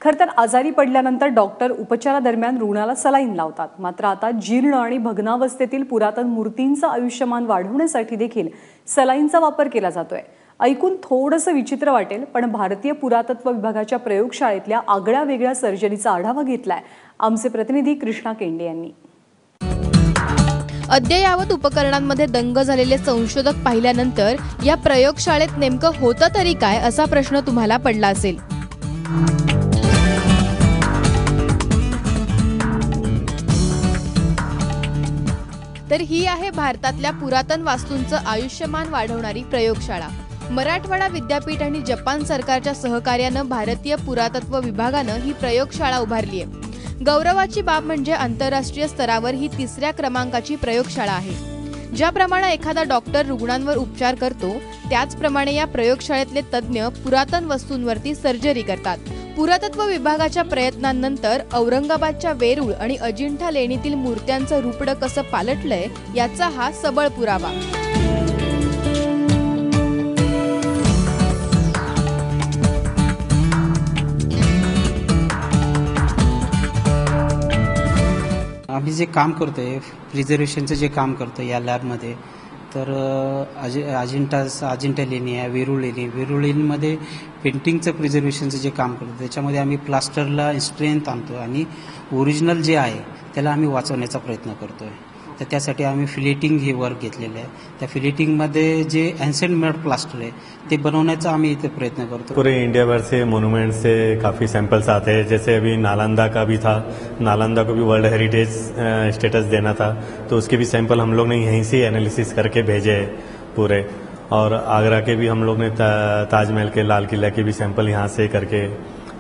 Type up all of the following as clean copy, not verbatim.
खरं तर आजारी पडल्यानंतर डॉक्टर उपचारादरम्यान रुग्णाला सलाईन लावतात. मात्र आता जीर्ण आणि भग्नावस्थेतील पुरातन मूर्तींचं आयुष्यमान वाढवण्यासाठी देखील सलाईनचा वापर केला जातोय. ऐकून थोडंसं विचित्र वाटेल, पण भारतीय पुरातत्व विभागाच्या प्रयोगशाळेतल्या आगळ्या वेगळ्या सर्जरीचा आढावा घेतलाय आमचे प्रतिनिधी कृष्णा केंडे यांनी. अद्ययावत उपकरणांमध्ये दंग झालेले संशोधक पाहिल्यानंतर या प्रयोगशाळेत नेमकं होतं तरी काय असा प्रश्न तुम्हाला पडला असेल. तर ही आहे भारतातल्या पुरातन वास्तूंचं आयुष्यमान वाढवणारी प्रयोगशाळा. मराठवाडा विद्यापीठ आणि जपान सरकारच्या सहकार्यानं भारतीय पुरातत्व विभागानं ही प्रयोगशाळा उभारली आहे. गौरवाची बाब म्हणजे आंतरराष्ट्रीय स्तरावर ही 3ऱ्या क्रमांकाची प्रयोगशाळा आहे. ज्याप्रमाणे एखादा डॉक्टर रुग्णांवर उपचार करतो त्याचप्रमाणे या प्रयोगशाळेतले तज्ज्ञ पुरातन वस्तूंवरती सर्जरी करतात. पुरातत्व विभागाच्या प्रयत्नांनंतर औरंगाबादच्या वेरूळ आणि अजिंठा लेणीतील मूर्त्यांचं रूपडं कसं पालटलंय याचा हा सबळ पुरावा. आम्ही जे काम करतोय प्रिझर्वेशनचं जे काम करतो या लॅबमध्ये, तर अजिंठा लेणी आहे, वेरूळ लेणीमध्ये पेंटिंगचं प्रिझर्वेशनचं जे काम करतो त्याच्यामध्ये आम्ही प्लास्टरला स्ट्रेंथ आणतो आणि ओरिजिनल जे आहे त्याला आम्ही वाचवण्याचा प्रयत्न करतोय. तर त्यासाठी आम्ही फिलेटिंग हे वर्क घेतलेलं आहे. त्या फिलेटिंगमध्ये जे एन्सेंट मेड प्लास्टर है ते बनवण्याचा आम्ही इथे प्रयत्न करतो. पूरे इंडिया भर से मोनूमेंट से काफ़ी सैंपल्स आते हैं. जैसे अभी नालंदा का भी था, नालंदा को भी वर्ल्ड हेरिटेज स्टेटस देना था, तो उसके भी सैंपल हम लोग ने यहीं से एनालिसिस करके भेजे हैं पूरे. और आगरा के भी हम लोग ने ताजमहल के, लाल किला के भी सैंपल यहाँ से करके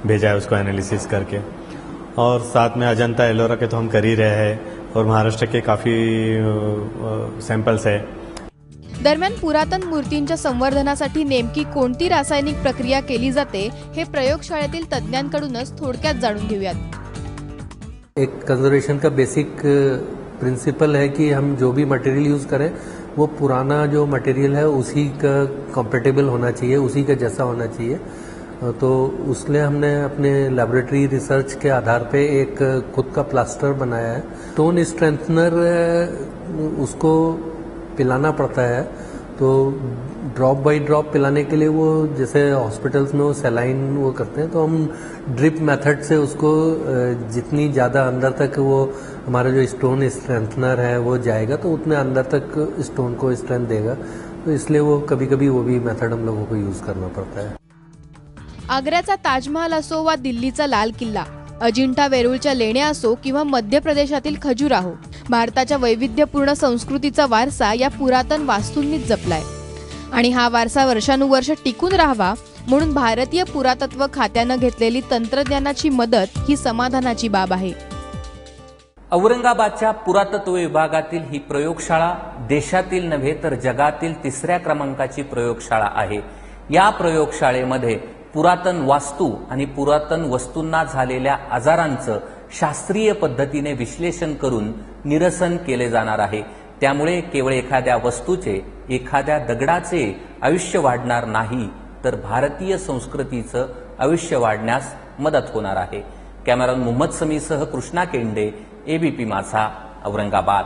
भेजा है उसको एनालिसिस करके. और साथ में अजंता एलोरा के तो हम कर ही रहे हैं और महाराष्ट्र के काफ़ी सैंपल्स है. दरम्यान पुरातन मूर्तींच्या संवर्धनासाठी नेमकी कोणती रासायनिक प्रक्रिया केली जाते हे प्रयोगशाळेतील तज्ज्ञांकडूनच थोडक्यात जाणून घेऊयात. एक कंजर्वेशन का बेसिक प्रिंसिपल है कि हम जो भी मटेरियल यूज करें वो पुराना जो मटेरियल है उसी का कंपेटेबल होना चाहिए, उसी का जैसा होना चाहिए. तो उसलिए हमने अपने लैबोरेटरी रिसर्च के आधार पे एक खुद का प्लास्टर बनाया है. स्टोन स्ट्रेंथनर उसको पिलाना पड़ता है, तो ड्रॉप बाय ड्रॉप पिलाने के लिए वो जैसे हॉस्पिटल्स में वो सलाइन वो करते हैं, तो हम ड्रिप मेथड से उसको जितनी ज़्यादा अंदर तक वो हमारा जो स्टोन स्ट्रेंथनर है वो जाएगा तो उतने अंदर तक स्टोन को स्ट्रेंथ देगा. तो इसलिए वो कभी कभी वो भी मेथड हम लोगों को यूज़ करना पड़ता है. आग्र्याचा ताजमहल असो वा दिल्लीचा लाल किल्ला, अजिंठा वेरूळच्या लेण्या असो किंवा मध्य प्रदेशातील खजुराहो, भारताच्या वैविध्यपूर्ण संस्कृतीचा वारसा या पुरातन वास्तूंनीच जपलाय. आणि हा वारसा वर्षानुवर्ष टिकून राहावा म्हणून भारतीय पुरातत्व खात्यानं घेतलेली तंत्रज्ञानाची मदत ही समाधानाची बाब आहे. औरंगाबादच्या पुरातत्व विभागातील ही प्रयोगशाळा देशातील नव्हे तर जगातील 3ऱ्या क्रमांकाची प्रयोगशाळा आहे. या प्रयोगशाळेमध्ये पुरातन वास्तू आणि पुरातन वस्तूंना झालेल्या आजारांचं शास्त्रीय पद्धतीने विश्लेषण करून निरसन केले जाणार आहे. त्यामुळे केवळ एखाद्या वस्तूचे, एखाद्या दगडाचे आयुष्य वाढणार नाही, तर भारतीय संस्कृतीचं आयुष्य वाढण्यास मदत होणार आहे. कॅमेरामन मोहम्मद समीसह कृष्णा केंडे, एबीपी माझा, औरंगाबाद.